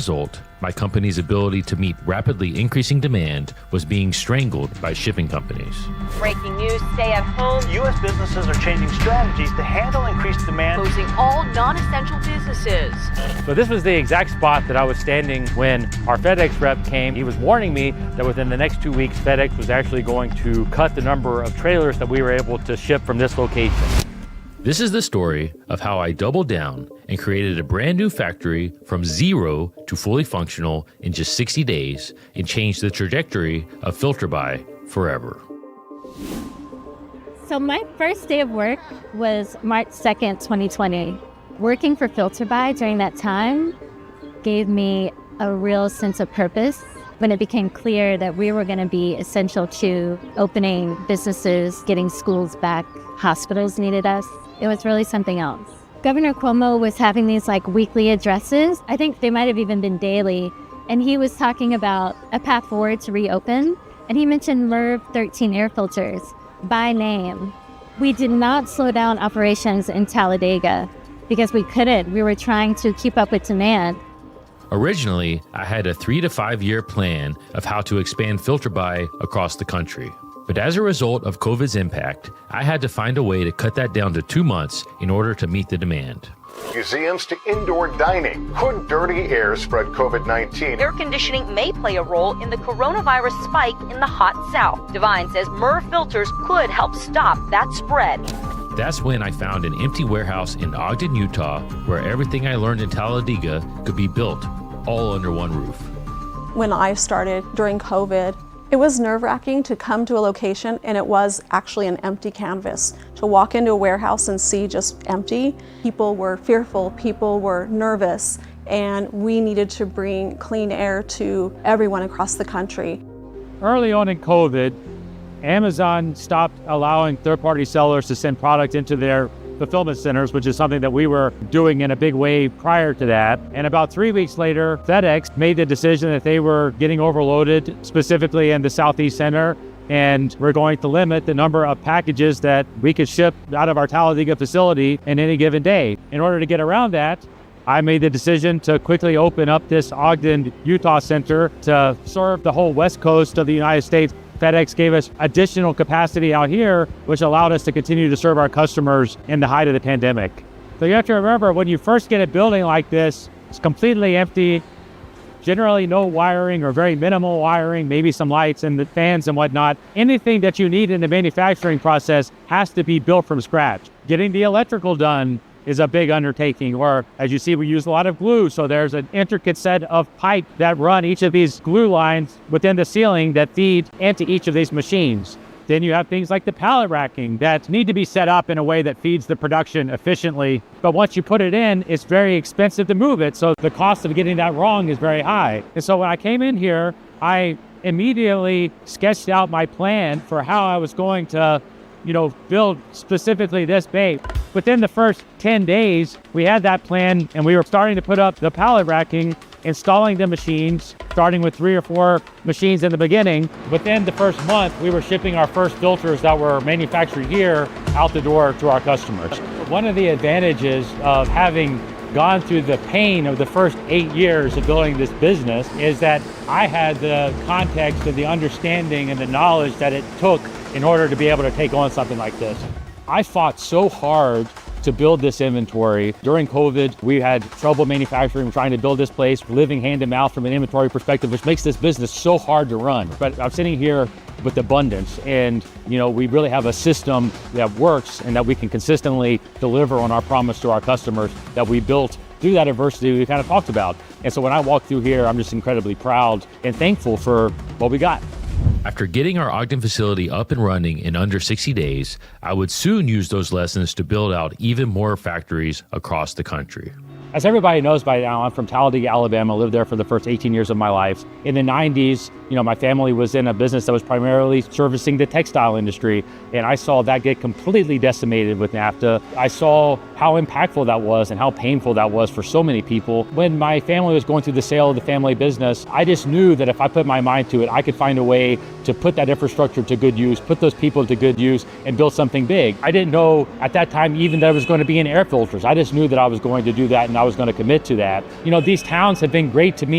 Result, my company's ability to meet rapidly increasing demand was being strangled by shipping companies. Breaking news, stay at home. U.S. businesses are changing strategies to handle increased demand. Closing all non-essential businesses. So this was the exact spot that I was standing when our FedEx rep came. He was warning me that within the next 2 weeks, FedEx was actually going to cut the number of trailers that we were able to ship from this location. This is the story of how I doubled down and created a brand new factory from zero to fully functional in just 60 days and changed the trajectory of FilterBuy forever. So my first day of work was March 2nd, 2020. Working for FilterBuy during that time gave me a real sense of purpose when it became clear that we were going to be essential to opening businesses, getting schools back, hospitals needed us. It was really something else. Governor Cuomo was having these weekly addresses. I think they might have even been daily. And he was talking about a path forward to reopen. And he mentioned MERV 13 air filters by name. We did not slow down operations in Talladega because we couldn't. We were trying to keep up with demand. Originally, I had a 3 to 5 year plan of how to expand FilterBuy across the country. But as a result of COVID's impact, I had to find a way to cut that down to 2 months in order to meet the demand. Museums to indoor dining. Could dirty air spread COVID-19? Air conditioning may play a role in the coronavirus spike in the hot South. Devine says MERV filters could help stop that spread. That's when I found an empty warehouse in Ogden, Utah, where everything I learned in Talladega could be built all under one roof. When I started during COVID, it was nerve-wracking to come to a location and it was actually an empty canvas. To walk into a warehouse and see just empty, people were fearful, people were nervous, and we needed to bring clean air to everyone across the country. Early on in COVID, Amazon stopped allowing third-party sellers to send product into their fulfillment centers, which is something that we were doing in a big way prior to that. And about 3 weeks later, FedEx made the decision that they were getting overloaded, specifically in the Southeast Center, and we're going to limit the number of packages that we could ship out of our Talladega facility in any given day. In order to get around that, I made the decision to quickly open up this Ogden, Utah center to serve the whole West Coast of the United States. FedEx gave us additional capacity out here, which allowed us to continue to serve our customers in the height of the pandemic. So you have to remember, when you first get a building like this, it's completely empty, generally no wiring or very minimal wiring, maybe some lights and the fans and whatnot. Anything that you need in the manufacturing process has to be built from scratch. Getting the electrical done is a big undertaking, or as you see, we use a lot of glue. So there's an intricate set of pipe that run each of these glue lines within the ceiling that feed into each of these machines. Then you have things like the pallet racking that need to be set up in a way that feeds the production efficiently. But once you put it in, it's very expensive to move it. So the cost of getting that wrong is very high. And so when I came in here, I immediately sketched out my plan for how I was going to build specifically this bay. Within the first 10 days, we had that plan and we were starting to put up the pallet racking, installing the machines, starting with 3 or 4 machines in the beginning. Within the first month, we were shipping our first filters that were manufactured here out the door to our customers. One of the advantages of having gone through the pain of the first 8 years of building this business is that I had the context and the understanding and the knowledge that it took in order to be able to take on something like this. I fought so hard to build this inventory. During COVID, we had trouble manufacturing, trying to build this place, living hand to mouth from an inventory perspective, which makes this business so hard to run. But I'm sitting here with abundance and we really have a system that works and that we can consistently deliver on our promise to our customers that we built through that adversity we kind of talked about. And so when I walk through here, I'm just incredibly proud and thankful for what we got. After getting our Ogden facility up and running in under 60 days, I would soon use those lessons to build out even more factories across the country. As everybody knows by now, I'm from Talladega, Alabama. I lived there for the first 18 years of my life. In the 90s, my family was in a business that was primarily servicing the textile industry, and I saw that get completely decimated with NAFTA. I saw how impactful that was and how painful that was for so many people. When my family was going through the sale of the family business, I just knew that if I put my mind to it, I could find a way to put that infrastructure to good use, put those people to good use, and build something big. I didn't know at that time even that it was going to be in air filters. I just knew that I was going to do that, and I was going to commit to that. You know, these towns have been great to me.